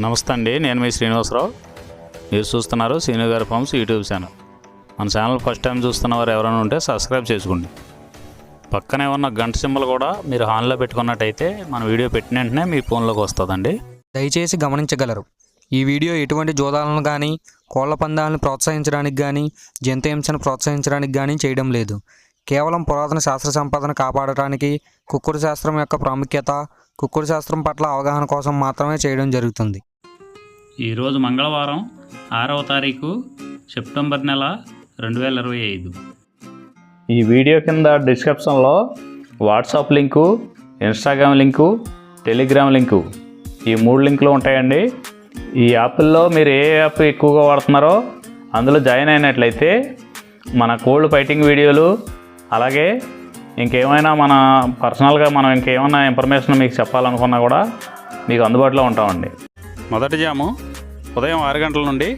నమస్తే అండి, నేను మీ శ్రీనివాసరావు. మీరు చూస్తున్నారు శ్రీను గారి ఫార్మ్స్ యూట్యూబ్ ఛానల్. మన ఛానల్ ఫస్ట్ టైం చూస్తున్నవారు ఎవరైనా ఉంటే సబ్స్క్రైబ్ చేసుకోండి. పక్కనే ఉన్న గంట సింబల్ కూడా మీరు ఆన్లో పెట్టుకున్నట్టయితే మన వీడియో పెట్టిన వెంటనే మీ ఫోన్లోకి వస్తుందండి. దయచేసి గమనించగలరు, ఈ వీడియో ఎటువంటి జోదాలను కానీ కోళ్ల పందాలను ప్రోత్సహించడానికి కానీ జంతు హింసను ప్రోత్సహించడానికి కానీ చేయడం లేదు. కేవలం పురాతన శాస్త్ర సంపదను కాపాడటానికి, కుక్కుడు శాస్త్రం యొక్క ప్రాముఖ్యత, కుక్కుడు శాస్త్రం పట్ల అవగాహన కోసం మాత్రమే చేయడం జరుగుతుంది. ఈరోజు మంగళవారం 6వ తారీఖు సెప్టెంబర్ నెల 2025. ఈ వీడియో కింద డిస్క్రిప్షన్లో WhatsApp link, Instagram link, Telegram link, ఈ 3 లింకులు ఉంటాయండి. ఈ యాప్ల్లో మీరు ఏ యాప్ ఎక్కువగా వాడుతున్నారో అందులో జాయిన్ అయినట్లయితే మన కోల్డ్ ఫైటింగ్ వీడియోలు, అలాగే ఇంకేమైనా మన పర్సనల్గా మనం ఇంకేమైనా ఇన్ఫర్మేషన్ మీకు చెప్పాలనుకున్నా కూడా మీకు అందుబాటులో ఉంటామండి. మొదటి జాము ఉదయం 6 గంటల నుండి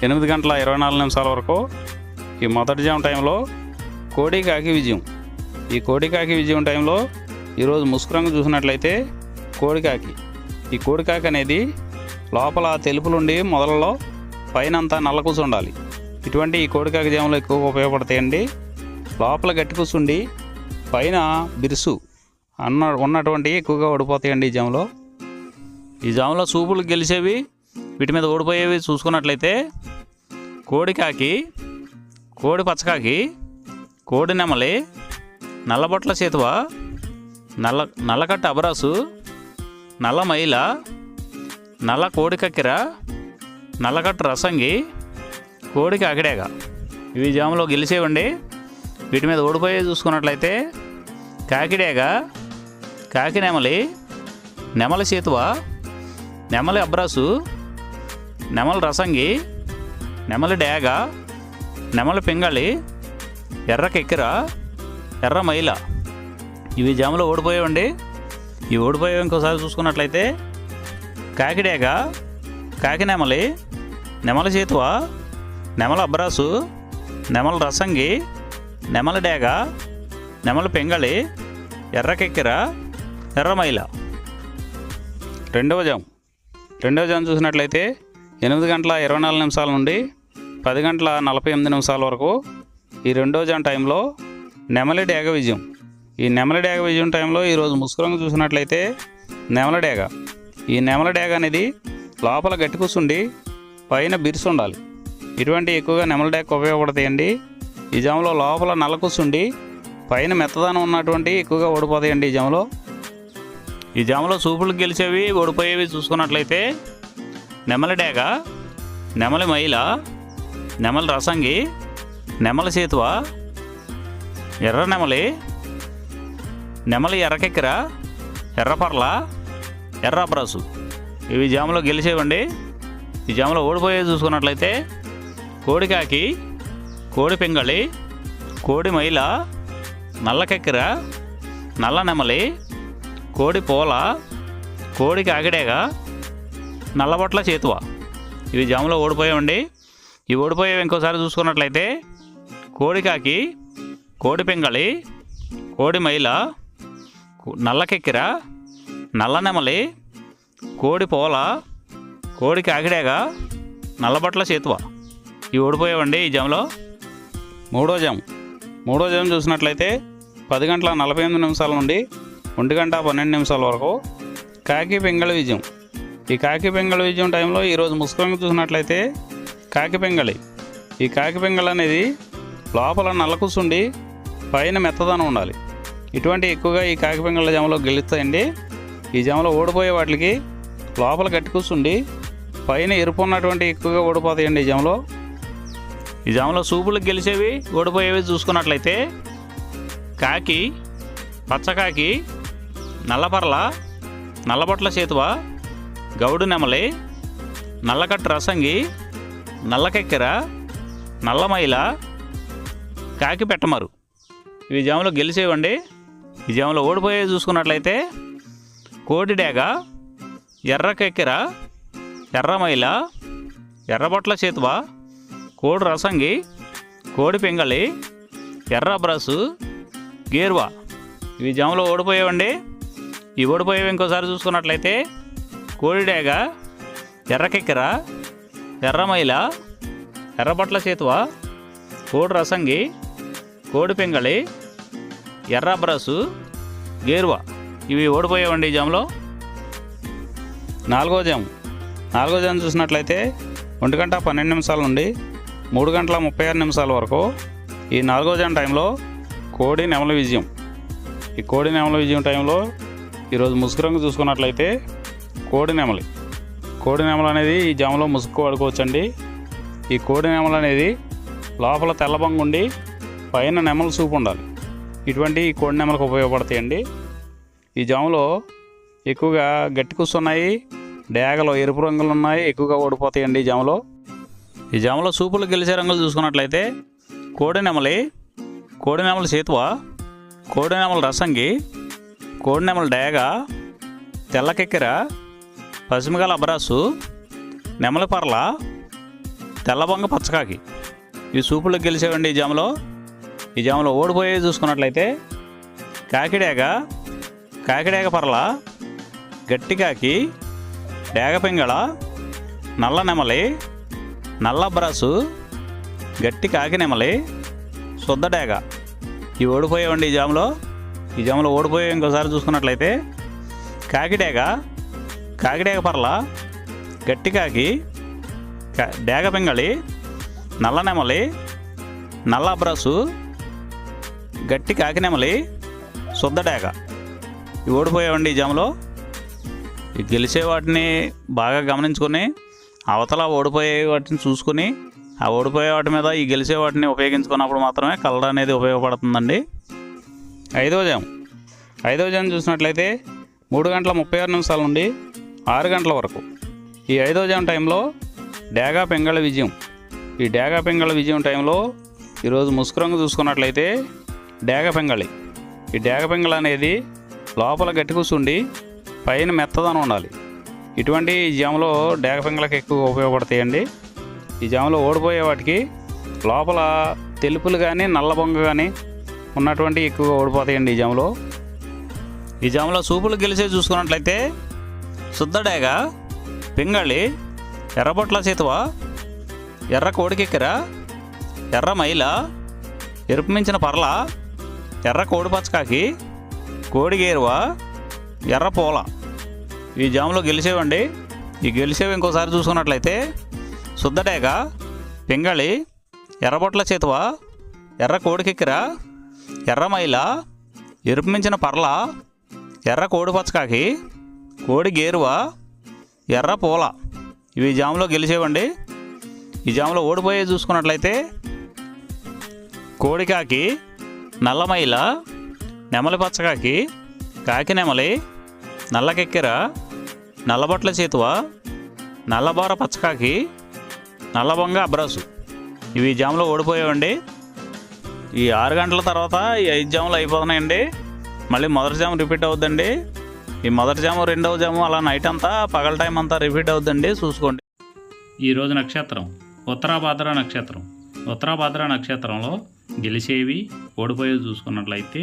8 గంటల 24 నిమిషాల వరకు. ఈ మొదటి జాము టైంలో కోడి కాకి విజయం. ఈ కోడి కాకి విజయం టైంలో ఈరోజు ముసుగు రంగు చూసినట్లయితే కోడికాకి. ఈ కోడికాకి అనేది లోపల తెలుపులుండి మొదలలో పైన అంతా నల్ల కూసు ఉండాలి. ఇటువంటి ఈ కోడికాకి జాములు ఎక్కువగా ఉపయోగపడతాయండి. లోపల గట్టి కూసుండి పైన బిరుసు ఉన్నటువంటి ఎక్కువగా ఓడిపోతాయండి ఈ జాములో. ఈ జాములో సూపులు గెలిచేవి, వీటి మీద ఓడిపోయేవి చూసుకున్నట్లయితే కోడికాకి, కోడి పచ్చకాకి, కోడి నెమలి, నల్లబొట్ల చేతువ, నల్లకట్ట అబరాసు, నల్ల మైల, నల్ల కోడి కక్కెర, నల్లకట్ట రసంగి, కోడి కాకిడేగ. ఇవి జాములో గెలిచేవండి. వీటి మీద ఓడిపోయే చూసుకున్నట్లయితే కాకిడేగ, కాకి నెమలి, నెమలి చేతువ, నెమలి అబ్రాసు, నెమలి రసంగి, నెమలి డేగ, నెమలి పింగళి, ఎర్ర కెక్కెర, ఎర్ర మైల. ఇవి జాములో ఓడిపోయేవండి. ఈ ఓడిపోయేవి ఇంకోసారి చూసుకున్నట్లయితే కాకిడేగ, కాకి నెమలి, నెమలి చేతువ, నెమలి అబ్రాసు, నెమలి రసంగి, నెమలి డేగ, నెమలి పింగళి, ఎర్ర కెక్కెర, ఎర్ర మైల. రెండవ జాము చూసినట్లయితే 8 గంటల 24 నిమిషాల నుండి 10 గంటల 48 నిమిషాల వరకు. ఈ రెండవ జాము టైంలో నెమలి డేగ విజయం. ఈ నెమలి డేగ విజయం టైంలో ఈరోజు ముసుగు రంగు చూసినట్లయితే నెమలి డేగ. ఈ నెమలి డేగ అనేది లోపల గట్టి కూసుండి పైన బిరుసు ఉండాలి. ఇటువంటి ఎక్కువగా నెమలి డేగ ఉపయోగపడతాయండి. ఈ జాములో లోపల నల్ల కూసుండి పైన మెత్తదనం ఉన్నటువంటి ఎక్కువగా ఓడిపోతాయండి ఈ జాములో. ఈ జాములో సూపులు గెలిచేవి, ఓడిపోయేవి చూసుకున్నట్లయితే నెమలి డేగ, నెమలి మైల, నెమలి రసంగి, నెమలి చేతువ, ఎర్ర నెమలి, నెమలి ఎర్రకెక్కెర, ఎర్రపర్ల, ఎర్ర అబ్రాసు. ఇవి జాములో గెలిచేవండి. ఈ జాములో ఓడిపోయేవి చూసుకున్నట్లయితే కోడికాకి, కోడి పింగళి, కోడి మైల, నల్ల కెక్కెర, నల్ల నెమలి, కోడి పోల, కోడి కాకిడేగ, నల్లబొట్ల చేతువ. ఇవి జాములో ఓడిపోయామండి. ఈ ఓడిపోయేవి ఇంకోసారి చూసుకున్నట్లయితే కోడికాకి, కోడి పింగళి, కోడి మైల, నల్ల కెక్కెర, నల్ల నెమలి, కోడి పోల, కోడి కాకిడేగ, నల్లబొట్ల చేతువ. ఇవి ఓడిపోయావండి ఈ జాములో. మూడో జాము చూసినట్లయితే 10 గంటల 48 నిమిషాల నుండి 1 గంట 12 నిమిషాల వరకు. కాకి పింగళి విజయం. ఈ కాకి పింగళి విజయం టైంలో ఈరోజు ముసుగు రంగు చూసినట్లయితే కాకి పింగళి. ఈ కాకి పింగళి అనేది లోపల నల్ల కూసుండి పైన మెత్తదనం ఉండాలి. ఇటువంటి ఎక్కువగా ఈ కాకి పింగళ జాములో గెలుస్తాయండి. ఈ జాములో ఓడిపోయే వాటికి లోపల గట్టి కూసుండి పైన ఎరుపు ఉన్నటువంటి ఎక్కువగా ఓడిపోతాయండి ఈ జాములో. ఈ జాములో సూపులకు గెలిచేవి, ఓడిపోయేవి చూసుకున్నట్లయితే కాకి, పచ్చకాకి, నల్లపర్ల, నల్లబొట్ల చేతువ, గౌడు నెమలి, నల్లకట్టు రసంగి, నల్లకెక్కెర, నల్లమైల, కాకి పెట్టమరు. ఇవి జాములో గెలిచేవండి. ఈ జాములో ఓడిపోయేవి చూసుకున్నట్లయితే కోడి డేగ, ఎర్ర కెక్కెర, ఎర్రమైల, ఎర్రబొట్ల చేతువ, కోడి రసంగి, కోడి పింగళి, ఎర్ర బ్రసు, గేర్వా. ఇవి జాములో ఓడిపోయేవండి. ఈ ఓడిపోయేవి ఇంకోసారి చూసుకున్నట్లయితే కోడి డేగ, ఎర్రకెక్కెర, ఎర్రమైల, ఎర్రబొట్ల చేతువ, కోడి రసంగి, కోడి పింగళి, ఎర్ర అబ్రాసు, గేరువ ఇవి ఓడిపోయావండి ఈ జాములో. నాలుగో జాము చూసినట్లయితే 1 గంట 12 నిమిషాల నుండి 3 గంటల 36 నిమిషాల వరకు ఈ 4వ జాము టైంలో కోడి నెమలి విజయం. ఈ కోడి నెమలి విజయం టైంలో ఈరోజు ముసుగు రంగు చూసుకున్నట్లయితే కోడి నెమలి అనేది ఈ జాములో ముసుగు వాడుకోవచ్చండి. ఈ కోడి నెమలి అనేది లోపల తెల్లబంగు ఉండి పైన నెమల సూపు ఉండాలి. ఇటువంటి ఈ కోడి నెమలకు ఉపయోగపడతాయండి. ఈ జాములో ఎక్కువగా గట్టి కూస్తున్నాయి, డేగలు ఎరుపు రంగులు ఉన్నాయి, ఎక్కువగా ఓడిపోతాయండి ఈ జాములో. సూపులు గెలిచే రంగులు చూసుకున్నట్లయితే కోడి నెమలి చేతువ, కోడి నెమలి రసంగి, కోడి నెమలి డేగ, తెల్లకెక్కెర, పసిమిగల అబ్రాసు, నెమలి పర్ల, తెల్లబొంగ పచ్చకాకి ఈ సూపులు గెలిచేవండి ఈ జాములో. ఓడిపోయేవి చూసుకున్నట్లయితే కాకిడేగ పర్ల, గట్టి కాకి, డేగ పింగళ, నల్ల నెమలి, నల్ల అబ్రాసు, గట్టి కాకి నెమలి, శుద్ధ డేగ ఇవి ఓడిపోయేవండి ఈ జాములో. ఓడిపోయే ఇంకోసారి చూసుకున్నట్లయితే కాకిడేగ పర్ల, గట్టి కాకి, డేగ పింగళి, నల్ల నెమలి, నల్ల అబ్రాసు, గట్టి కాకి నెమలి, శుద్ధ డేగ ఇవి ఓడిపోయావండి ఈ జాములో. ఈ గెలిచే వాటిని బాగా గమనించుకొని అవతల ఓడిపోయే వాటిని చూసుకుని ఆ ఓడిపోయే వాటి మీద ఈ గెలిచే వాటిని ఉపయోగించుకున్నప్పుడు మాత్రమే కలర్ అనేది ఉపయోగపడుతుందండి. 5వ జాము చూసినట్లయితే 3 గంటల 36 నిమిషాల నుండి 6 గంటల వరకు ఈ 5వ జాము టైంలో డేగ పింగళ విజయం. ఈ డేగ పింగళ విజయం టైంలో ఈరోజు ముసుగు రంగు చూసుకున్నట్లయితే డేగ పింగళి. ఈ డేగ పింగళ అనేది లోపల గట్టి కూర్చుండి పైన మెత్తదనం ఉండాలి. ఇటువంటి ఈ జాములో డేగ పింగళకి ఎక్కువ ఉపయోగపడతాయండి. ఈ జాములో ఓడిపోయే వాటికి లోపల తెలుపులు కానీ నల్ల బొంగ కానీ ఉన్నటువంటి ఎక్కువగా ఓడిపోతాయండి ఈ జాములో. సూపులు గెలిచే చూసుకున్నట్లయితే శుద్ధ డేగ, పింగళి, ఎర్రబొట్ల చేతువ, ఎర్ర కోడికెక్కెర, ఎర్ర మైల, ఎరుపు మించిన పర్ల, ఎర్ర కోడి పచ్చకాకి, కోడి గేరువ, ఎర్ర పూల ఈ జాములో గెలిచేవండి. ఈ గెలిచేవి ఇంకోసారి చూసుకున్నట్లయితే శుద్ధ డేగ, పింగళి, ఎర్రబొట్ల చేతువ, ఎర్ర కోడికెక్కెర, ఎర్ర మైల, ఎరుపు మించిన పర్ల, ఎర్ర కోడి పచ్చకాకి, కోడి గేరువ, ఎర్ర పూల ఇవి జాములో గెలిచేవండి. ఈ జాములో ఓడిపోయే చూసుకున్నట్లయితే కోడికాకి, నల్లమైల, నెమలి పచ్చకాకి, కాకి నెమలి, నల్లకెక్కెర, నల్లబొట్ల చేతువ, నల్లబోర పచ్చకాకి, నల్లబొంగ అబ్రాసు ఇవి జాములో ఓడిపోయావండి. ఈ 6 గంటల తర్వాత ఈ 5 జాములు అయిపోతున్నాయండి. మళ్ళీ మొదటి జాము రిపీట్ అవుద్దండి. ఈ మొదటి జాము, రెండవ జాము అలా నైట్ అంతా పగల టైం అంతా రిపీట్ అవుద్దండి, చూసుకోండి. ఈరోజు నక్షత్రం ఉత్తరాభాద్ర నక్షత్రం. ఉత్తరాభాద్ర నక్షత్రంలో గెలిచేవి ఓడిపోయేవి చూసుకున్నట్లయితే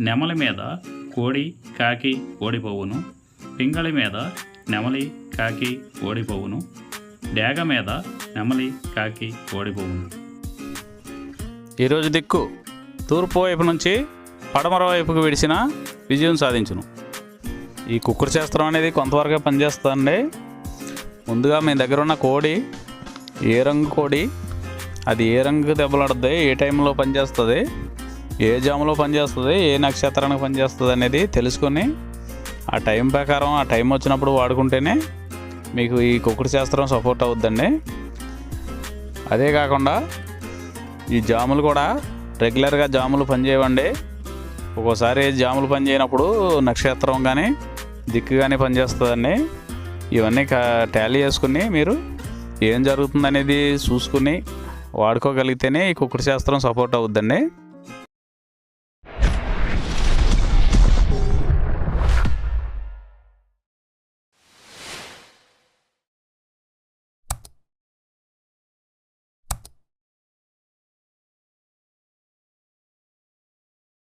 నెమలి మీద కోడి కాకి ఓడిపోవును, పింగళి మీద నెమలి కాకి ఓడిపోవును, డేగ మీద నెమలి కాకి ఓడిపోవును. ఈరోజు దిక్కు తూర్పు వైపు నుంచి పడమర వైపుకు విడిచిన విజయం సాధించును. ఈ కుక్కుడు శాస్త్రం అనేది కొంతవరకే పనిచేస్తుందండి. ముందుగా మీ దగ్గర ఉన్న కోడి ఏ రంగు కోడి, అది ఏ రంగుకి దెబ్బలాడుతుంది, ఏ టైంలో పనిచేస్తుంది, ఏ జాములో పనిచేస్తుంది, ఏ నక్షత్రానికి పనిచేస్తుంది అనేది తెలుసుకొని ఆ టైం ప్రకారం ఆ టైం వచ్చినప్పుడు వాడుకుంటేనే మీకు ఈ కుక్కుడు శాస్త్రం సపోర్ట్ అవుద్దండి. అదే కాకుండా ఈ జాములు కూడా రెగ్యులర్గా జాములు పనిచేయవండి. ఒక్కోసారి జాములు పనిచేయనప్పుడు నక్షత్రం కానీ దిక్కు కానీ పనిచేస్తుందండి. ఇవన్నీ టాలీ చేసుకుని మీరు ఏం జరుగుతుందనేది చూసుకుని వాడుకోగలిగితేనే ఈ కుక్కుడు శాస్త్రం సపోర్ట్ అవుద్దండి.